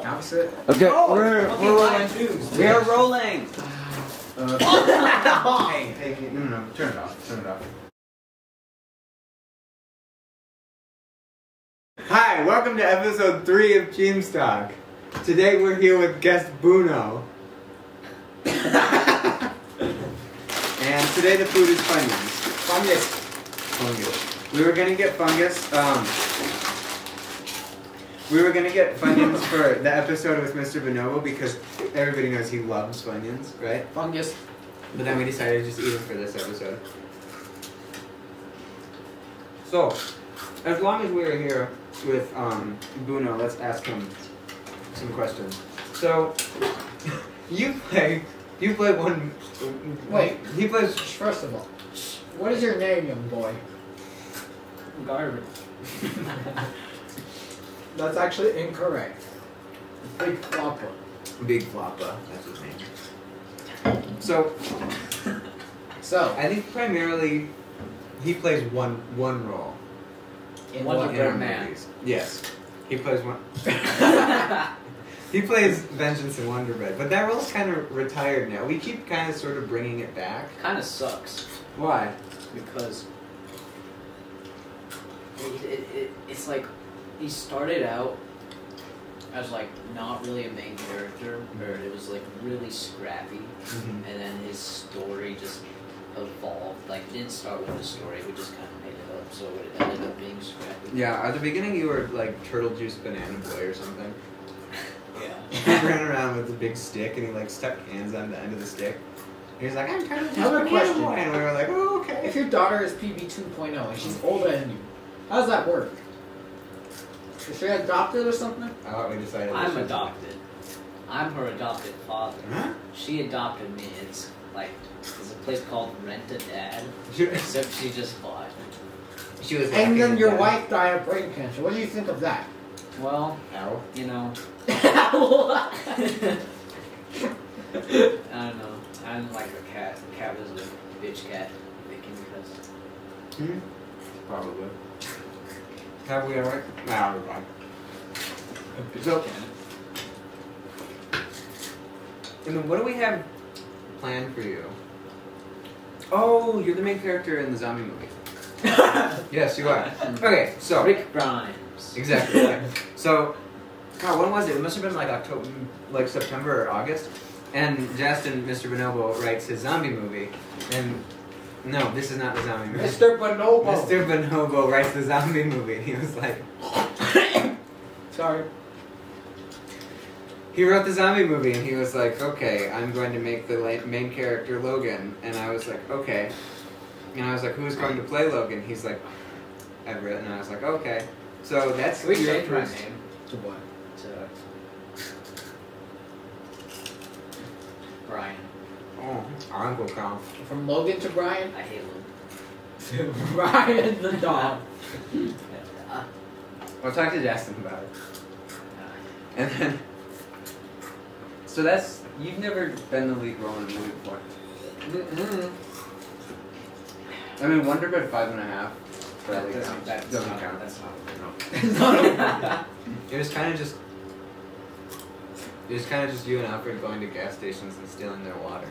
Opposite. Okay, Oh, we're rolling. We are rolling. Hey, no, turn it off. Turn it off. Hi, welcome to episode 3 of Cheems Talk. Today we're here with guest Boono. And today the food is Funyuns. Fungus. We were gonna get fungus. We were gonna get Funyuns for the episode with Mr. Bonobo because everybody knows he loves Funyuns, right? Fungus. But then we decided to just eat them for this episode. So, as long as we're here with Boono, let's ask him some questions. So, you play one. Wait. He plays. First of all, what is your name, young boy? Garbage. That's actually incorrect. Big Flopper. Big Floppa, that's his name. So, I think primarily he plays one role. In Wonder what? In our Man. movies. Yes. He plays one. He plays Vengeance in Wonder Bread, but that role's kind of retired now. We keep kind of sort of bringing it back. Kind of sucks Why? because it's like he started out as like not really a main character, or it was like really scrappy, Mm-hmm. and then his story just evolved. Like it didn't start with the story; we just kind of made it up, so it ended up being scrappy. Yeah, at the beginning you were like Turtle Juice Banana Boy or something. Yeah. He ran around with a big stick and he like stuck cans on the end of the stick. And he's like, I'm Turtle Juice I have a Banana question. Boy. And we were like, oh, okay. If your daughter is PB 2.0 and she's older than you, how does that work? Is she adopted or something? I thought we decided I'm this was- adopted. I'm her adopted father. Huh? She adopted me. It's like there's a place called Rent a Dad, She, except she just bought. she was And acting then as your dad. wife died of brain cancer. What do you think of that? Well, Ow. you know, I don't know. I don't like a cat. The cat was a bitch cat. Making because Probably. Have we ever? Nah, we're fine. So, and then what do we have planned for you? Oh, you're the main character in the zombie movie. Yes, you are. Okay, so Rick Grimes. exactly. Right. So, God, when was it? It must have been like October, like September or August. And Justin, Mr. Bonobo, writes his zombie movie. And no, this is not the zombie movie. Mr. Bonobo. Mr. Bonobo writes the zombie movie. He was like, Sorry. he wrote the zombie movie, and he was like, okay, I'm going to make the main character Logan. And I was like, okay. And I was like, who's going to play Logan? He's like, Everett. And I was like, okay. So that's We your changed my first- name To what? to Brian. Oh, Uncle Kong. From Logan to Brian? I hate him. To Brian the dog. I'll talk to Justin about it. And then, so that's, you've never been the lead role in a movie before. I mean, Wonder Bread 5.5. That Doesn't count. That's not. It was kind of just you and Alfred going to gas stations and stealing their water.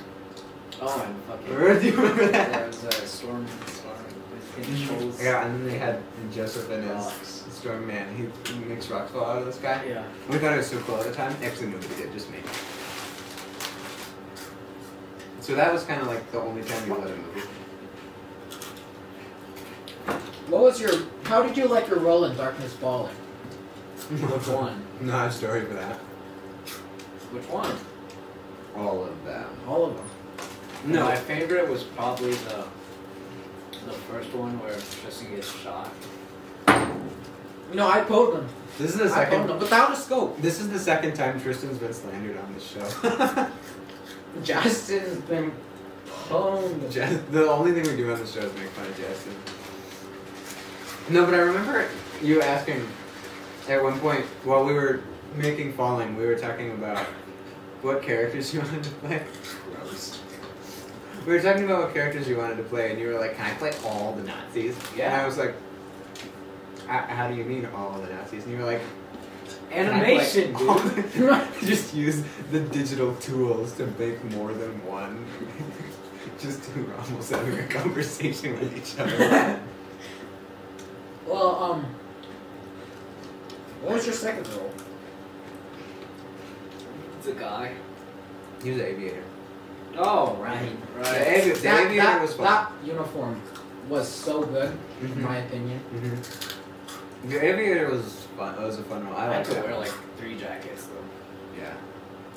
Oh, and fucking. Do you remember that? There was a storm with controls. Yeah, and then they had Joseph and his Rocks. Storm Man. He makes rocks fall out of the sky. Yeah. We thought it was so cool at the time. Actually, nobody did, just me. So that was kind of like the only time you let a movie. What was your... How did you like your role in Darkness Falling? Which one? Not a story for that. Which one? All of them. All of them. No. My favorite was probably the first one where Tristan gets shot. No, I pulled them. This is the I second. pulled them without a scope. This is the second time Tristan's been slandered on this show. Justin's been pwned. The only thing we do on the show is make fun of Justin. No, but I remember you asking at one point while we were making Falling, we were talking about what characters you wanted to play. Gross. We were talking about what characters you wanted to play, and you were like, "Can I play all the Nazis?" Yeah. And I was like, "How do you mean all the Nazis?" And you were like, Animation, dude. Just use the digital tools to make more than one. Just to almost having a conversation with each other. Well, what was your second role? The guy. He was an aviator. Oh, right. The aviator was fun. That uniform was so good, in my opinion. The aviator was fun. It was a fun one. I had liked to that wear one. like 3 jackets though. Yeah.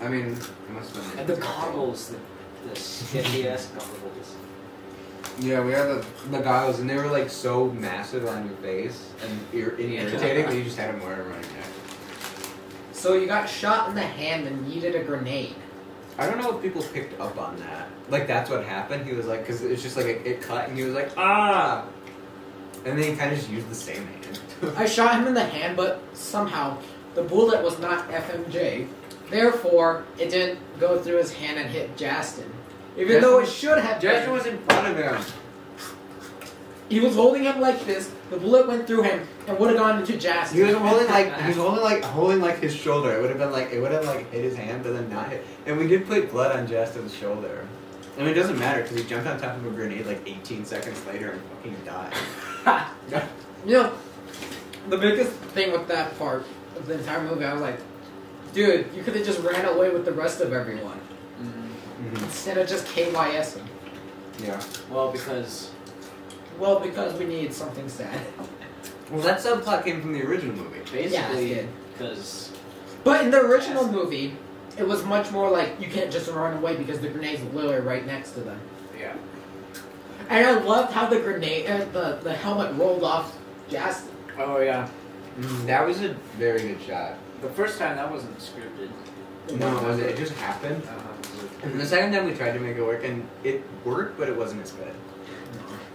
I mean, it must have been. And the goggles, the shitty ass goggles. Yeah, we had the goggles, and they were like so massive on your face and irritating that you just had them wear them right now. So you got shot in the hand and needed a grenade. I don't know if people picked up on that. Like, that's what happened. He was like, because it's just like it cut, and he was like, ah! And then he kind of just used the same hand. I shot him in the hand, but somehow the bullet was not FMJ. Therefore, it didn't go through his hand and hit Justin. Even though it should have Justin been. was in front of him. He was holding him like this. The bullet went through him and would have gone into Justin. He was holding like his shoulder. It would have like hit his hand, but then not hit. And we did put blood on Justin's shoulder. I mean, it doesn't matter because he jumped on top of a grenade like 18 seconds later and fucking died. You know, the biggest thing with that part of the entire movie, I was like, dude, you could have just ran away with the rest of everyone. Instead of just KYSing. Yeah. Well, because we needed something sad. Well, that subplot came from the original movie. basically, because. But in the original movie, it was much more like you can't just run away because the grenade's literally right next to them. Yeah. And I loved how the grenade, the helmet rolled off Justin. Oh yeah. That was a very good shot. The first time that wasn't scripted. No, was it? It just happened. And the second time we tried to make it work, and it worked, but it wasn't as good.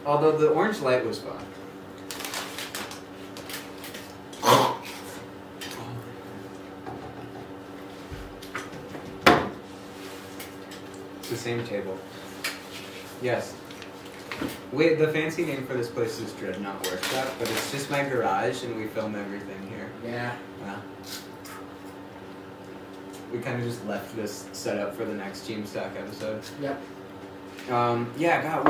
Although the orange light was fun. It's the same table. Yes. Wait, the fancy name for this place is Dreadnought Workshop, but it's just my garage, and we film everything here. Yeah. We kind of just left this set up for the next Cheems Talk episode. Yep. Yeah, God,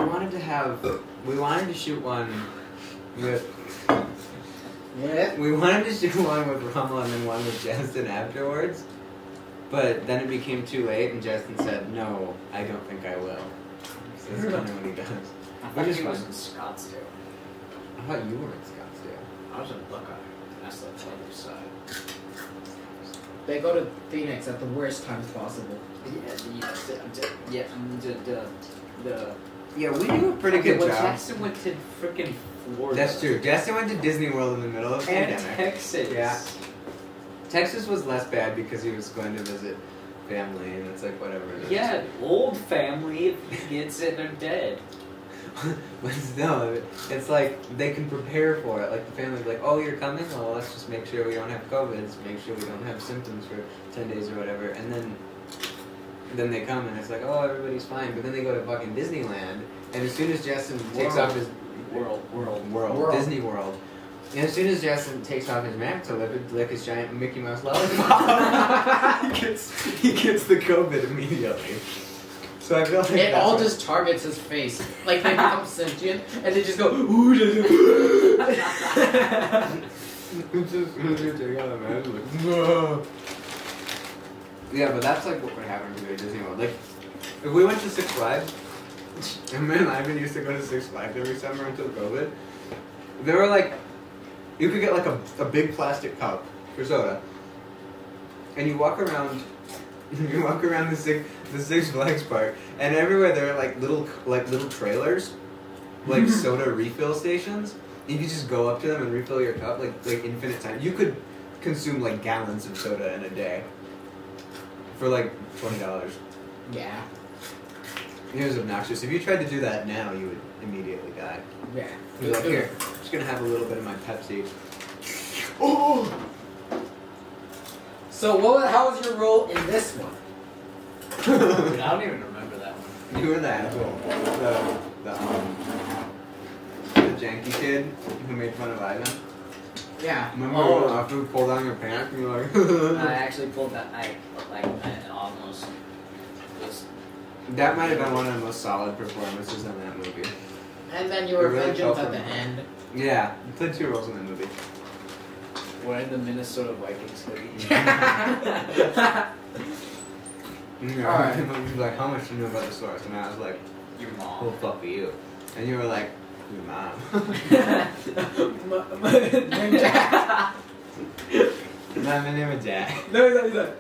we wanted to shoot one with... What? We wanted to shoot one with Rommel and then one with Justin afterwards, but then it became too late, and Justin said, no, I don't think I will. So that's kind of what he does. I thought he was in Scottsdale. I thought you were in Scottsdale. I was in Buckeye. That's the other side. They go to Phoenix at the worst times possible. Yeah, we do a pretty good job. Jackson went to freaking Florida. That's true. Justin went to Disney World in the middle of the And pandemic. Texas. Yeah. Texas was less bad because he was going to visit family, and it's like whatever it is. Yeah, old family. If he gets it, they're dead. But still, it's like they can prepare for it. Like the family's like, oh, you're coming? Well, let's just make sure we don't have COVID. Let's make sure we don't have symptoms for 10 days or whatever. And then they come and it's like, oh, everybody's fine. But then they go to fucking Disneyland, and as soon as Justin takes off his World Disney World, and as soon as Justin takes off his mask to lick his giant Mickey Mouse lollipop, he gets the COVID immediately. So I feel like it all just targets his face. Like they become sentient and they just go ooh. Yeah, but that's like what would happen to go to Disney World. Like, if we went to Six Flags, and me and Ivan used to go to Six Flags every summer until COVID, they were like, you could get like a big plastic cup for soda, and you walk around the Six Flags park, and everywhere there are like little trailers, like soda refill stations. You could just go up to them and refill your cup like infinite time. You could consume like gallons of soda in a day for like $20. Yeah. It was obnoxious. If you tried to do that now, you would immediately die. Yeah. You're like, here, I'm just gonna have a little bit of my Pepsi. Oh. So how was your role in this one? Dude, I don't even remember that one. You were the asshole. The janky kid who made fun of Ivan. Yeah. Remember after we pulled down your pants and you were like... I actually pulled that. I almost was. That might have been one of the most solid performances in that movie. And then you were It really vengeance felt at the from- end. Yeah, you played 2 roles in the movie. Wearing the Minnesota Vikings hoodie. Yeah. Alright. You were like, how much do you know about the source? And I was like, Your oh, mom. fuck you. And you were like, your mom. Jack. My name is Jack. No, he's like,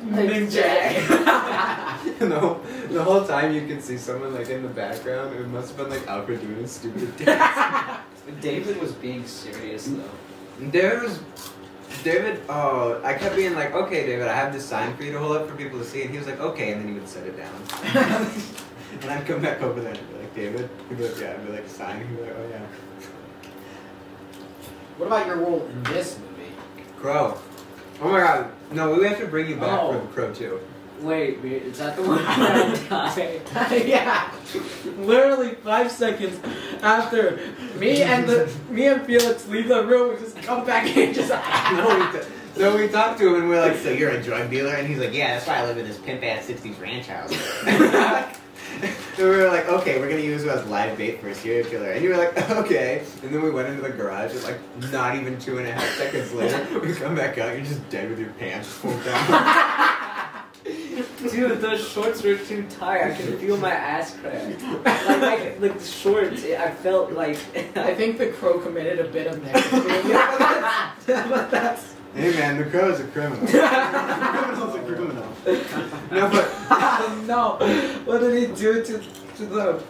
Ning Jack. The whole time you could see someone like in the background. It must have been like Alfred doing a stupid dance. David was being serious though. David, oh, I kept being like, okay, David, I have this sign for you to hold up for people to see. And he was like, okay, and then he would set it down. And I'd come back over there and be like, David? He'd be like, yeah. I'd be like, sign? He'd be like, oh, yeah. What about your role in this movie? Crow. Oh my god. No, we have to bring you back for the Crow too. Wait, is that the one that died? Yeah. Literally 5 seconds after me and Felix leave the room, we just come back in and just So we talked to him and we're like, so you're a drug dealer? And he's like, yeah, that's why I live in this pimp-ass 60s ranch house. So we were like, okay, we're going to use you as live bait for a serial killer. And you were like, okay. And then we went into the garage and like not even 2.5 seconds later, we come back out, you're just dead with your pants pulled down. Dude, those shorts were too tight. I could feel my ass crack. Like the shorts, I felt like... I think the Crow committed a bit of necrophilia. But that's... Hey man, the Crow is a criminal. The criminal's a criminal. No, but... No, what did he do to the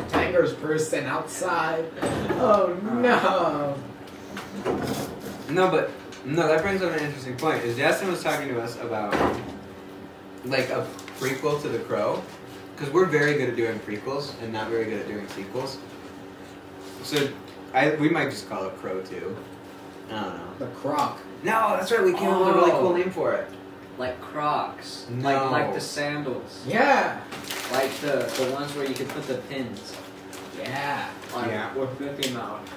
Tanger's person outside? Oh no. No, that brings up an interesting point. Is Justin was talking to us about like a prequel to The Crow, because we're very good at doing prequels and not very good at doing sequels. So we might just call it Crow 2. I don't know. The Croc. No, that's right. We came up with a really cool name for it. Like Crocs. No. Like the sandals. Yeah. Like the ones where you can put the pins. Yeah. Like, Yeah. with Mickey Mouse.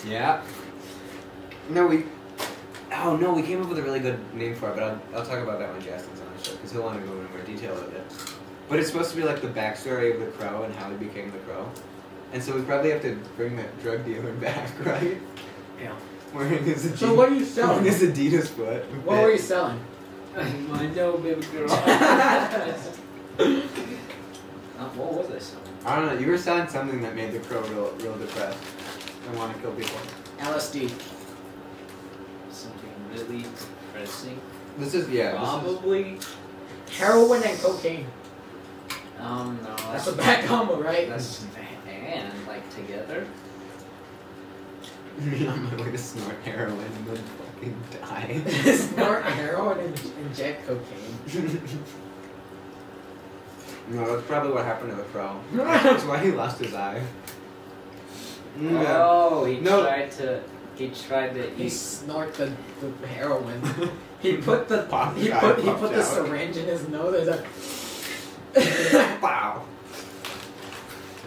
Yeah. No, we came up with a really good name for it, but I'll talk about that when Justin's on the show, because he'll want to go into more detail with it. But it's supposed to be like the backstory of the Crow and how he became the Crow. And so we probably have to bring that drug dealer back, right? Yeah. Wearing his Adidas, So what are you selling? Wearing his Adidas foot. What were you selling? I know, baby girl. What was I selling? I don't know. You were selling something that made the Crow real depressed and want to kill people. LSD. Something really depressing. This is Probably. Heroin and cocaine. No. That's a bad combo, right? That's and like together. Me on my way to snort heroin and then fucking die. Snort heroin and inject cocaine. No, that's probably what happened to the Crow. That's why he lost his eye. Oh, he No. tried to He eat. snort the heroin. He put the Pop he guy put the popped out. syringe in his nose. There's a Wow.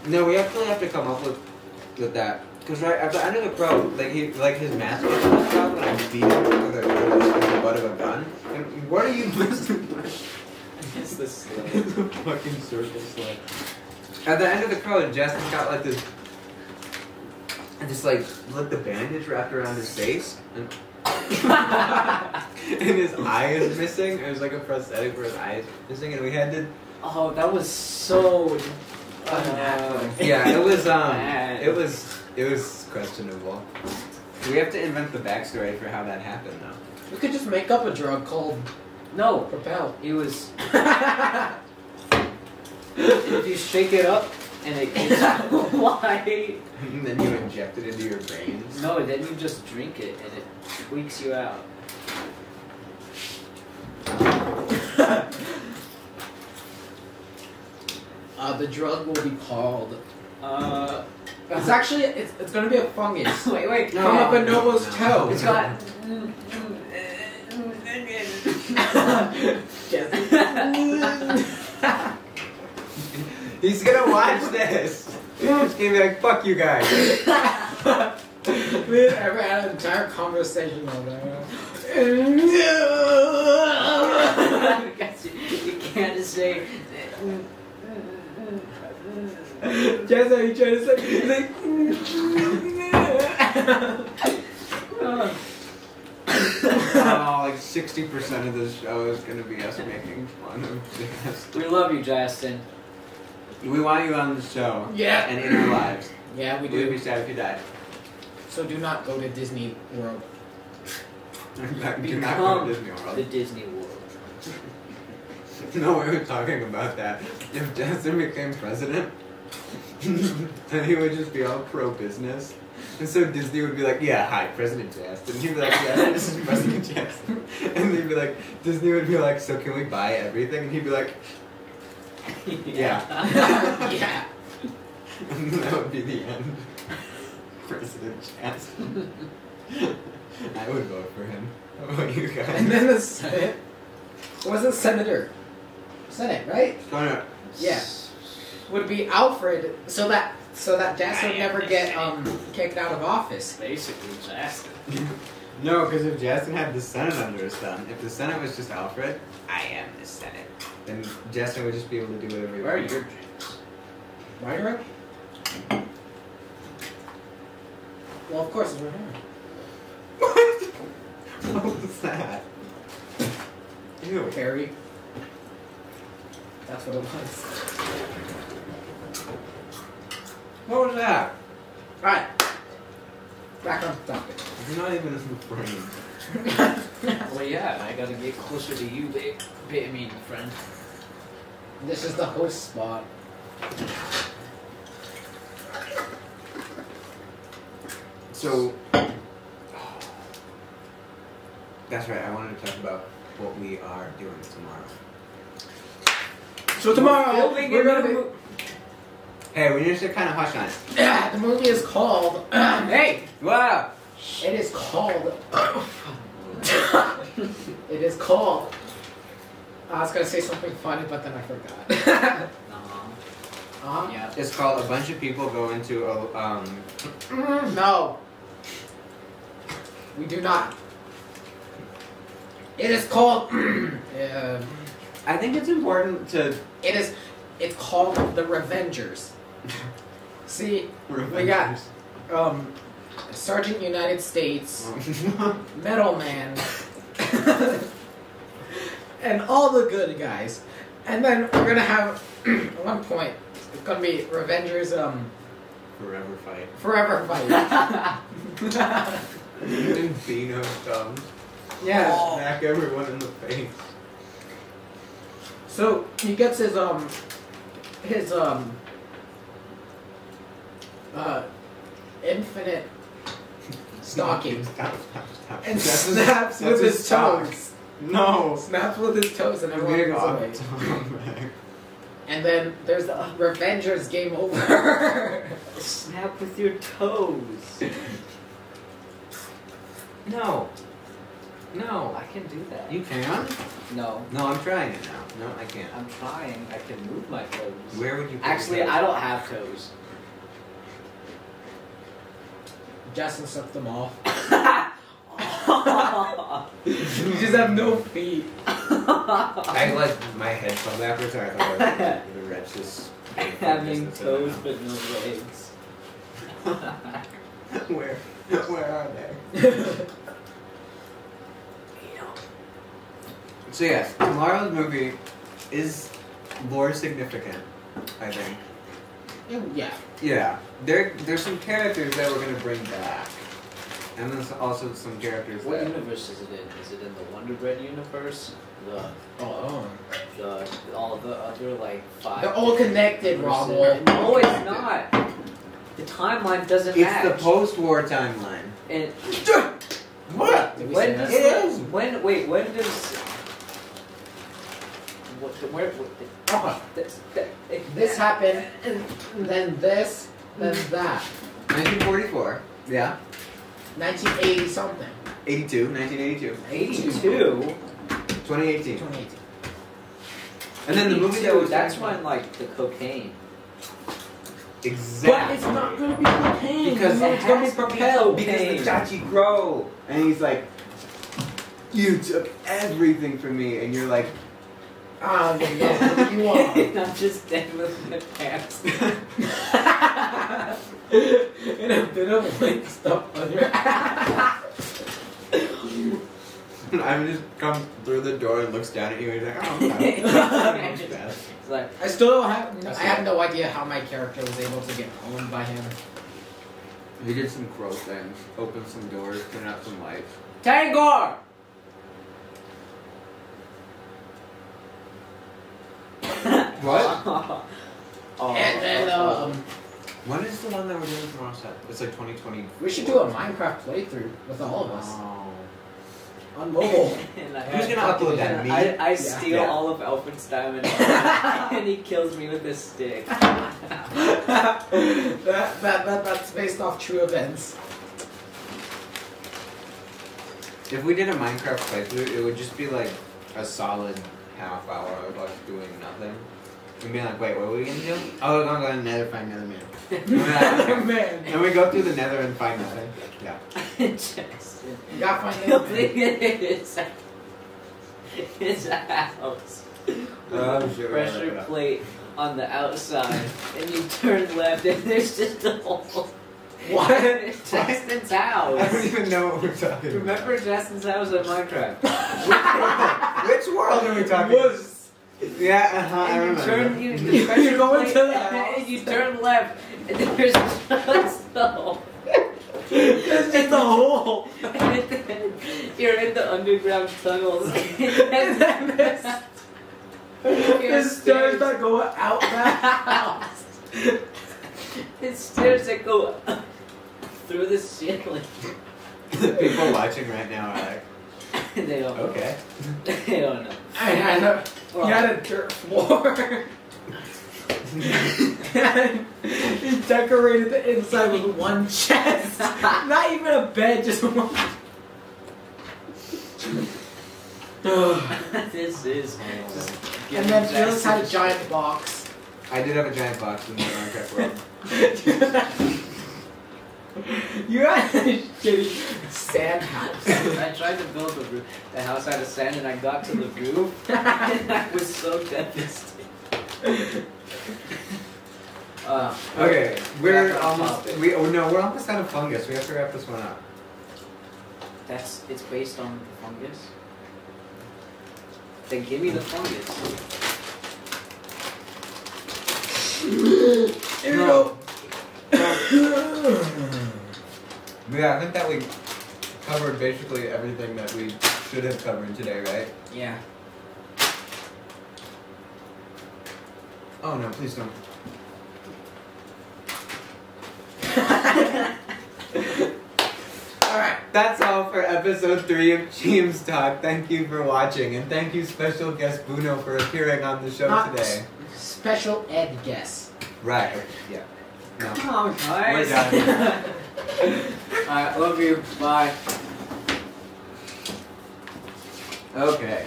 No, we actually have to come up with that. Because right at the end of the Crow, like his mask gets left out when I beat him with the butt of a gun. And what are you listening to? It's the sled. It's a fucking circle sled. At the end of the Crow, Justin's got like this, like the bandage wrapped around his face, and his eye is missing. It was like a prosthetic where his eye is missing, and we had to. Oh, that was so. Yeah, it was bad. it was questionable. We have to invent the backstory for how that happened, though. we could just make up a drug called No, Propel. it was. If you shake it up and it gets white. And then you inject it into your brains. No, then you just drink it and it tweaks you out. The drug will be called. It's It's gonna be a fungus. wait. From a bonobo's toe. It's got. He's gonna watch this. It's gonna be like, fuck you guys. We ever had an entire conversation on that. You can't just say. Just how you trying to say. He's like. Oh, like 60% of this show is gonna be us making fun of Justin. We love you, Justin. We want you on the show. Yeah. And in our lives. Yeah, we We'd do. be sad if you died. So do not go to Disney World. Do not go Become to Disney World. the Disney World. No, we were talking about that. If Justin became president, then he would just be all pro-business. And so Disney would be like, yeah, hi, President Justin. He'd be like, yeah, this is President Justin. And they'd be like, Disney would be like, so can we buy everything? And he'd be like, yeah. Yeah. And that would be the end. President Justin. I would vote for him. How about you guys? And then the Senate. Wasn't Senator? Senate, right? Connor. Yeah. Would be Alfred, so that Justin would never get kicked out of office. Basically, Justin. No, because if Justin had the Senate under his thumb, if the Senate was just Alfred, I am the Senate, then Justin would just be able to do whatever he Where are wants. your drinks? My drink? Well, of course, it's right here. What was that? Ew. Harry. That's what it was. What was that? Alright. Back on topic. You're not even in the frame. Well, yeah, I gotta get closer to you, friend. This is the host spot. So, that's right, I wanted to talk about what we are doing tomorrow. So tomorrow, we're gonna be... Hey, we need to kind of hush on it. Yeah, the movie is called... Hey! Wow! It is called... It is called... I was gonna say something funny, but then I forgot. Yeah. It's called A Bunch of People Go Into a, No. We do not. It is called... I think it's important to... It's called The Revengers. See, we got Sergeant United States, Metal Man, and all the good guys. And then we're gonna have at one point it's gonna be Revengers Forever Fight. Forever Fight. And Boono thumbs. Yeah. Smack everyone in the face. So he gets his infinite stocking Stop. and That's snaps that's with his his sock. toes. No. Snaps with his toes and everyone Big goes away. away. And then there's the Revengers Game Over. Snap with your toes. No. I can do that. You can? No, No, I'm trying it now. No, I can't. I'm trying. I can move my toes. Where would you put Actually, your toes? I don't have toes. Justin sucked them off. You just have no feet. I like my head fell backwards, so I thought I was going to wretch this. Having toes but no legs. Where are they? So yes, tomorrow's movie is more significant, I think. Yeah. Yeah, there's some characters that we're gonna bring back, and there's also some characters What that. universe is it in? Is it in the Wonder Bread universe? The all the other like 5. They're all connected, universes? Rob. No, it's not. The timeline doesn't It's match. the post-war timeline. And What? Did we when say does that? It is. when does This happened, and then this, then that. 1944. Yeah. 1980 something. 1982. 82? 2018. 2018. And then the movie that was that's when like the cocaine. Exactly. But it's not gonna be propane. Because it's gonna be propelled. Because the Chachi grow. And he's like, you took everything from me. And you're like, Ah, yeah, what do you want? And I'm just dead with my pants. And a bit of like stuff on your Ivan just comes through the door and looks down at you and he's like, oh, okay. It's like, I still don't have. I have no idea how my character was able to get owned by him. We did some crow things, opened some doors, turned out some lights. Tangor! What? Oh, And then When is the one that we're doing tomorrow set? It's like 2020. we should do a Minecraft playthrough with all of us Oh. on mobile. And Who's gonna upload that? Me? I steal Yeah. all of Alfred's diamond and he kills me with this stick. That's based off true events. If we did a Minecraft playthrough, it would just be like a solid half hour of us doing nothing. And being like, wait, what are we gonna do? Oh, we're gonna go to the nether, find Nether Man. Man, And we go through the nether and find nothing. Yeah. Justin. you gotta find It's a house. Oh, sure. Pressure plate on the outside, and you turn left, and there's just a hole. What? It's Justin's I don't house. even know what we're talking about. Remember Justin's house in Minecraft? Which world are we talking about? Yeah, I And you remember. turn, the pressure You go plate, into the house. and you turn left, and there's just a hole. It's just a hole. And then you're in the underground tunnels. And then there's stairs that go out that house. It's stairs that go up through the ceiling. The people watching right now are like, They don't know. okay. They don't know. I had a, Well, you had a dirt floor. And you decorated the inside with one chest. Not even a bed, just one. This is. And then Felix had a giant box. I did have a giant box in the Minecraft world. You had a shitty sand house. I tried to build the house out of sand, and I got to the roof, and I was so devastated. Okay, we're Back on almost. topic. We're almost out of fungus. We have to wrap this one up. It's based on fungus. Then give me the fungus. No. Yeah, I think that we covered basically everything that we should have covered today, right? Yeah. Oh no, please don't. Alright, that's all for episode 3 of Cheems Talk. Thank you for watching, and thank you special guest Boono for appearing on the show Not today. Special ed guess. Right, yeah. No. Oh, guys. We're done. Alright, love you. Bye. Okay.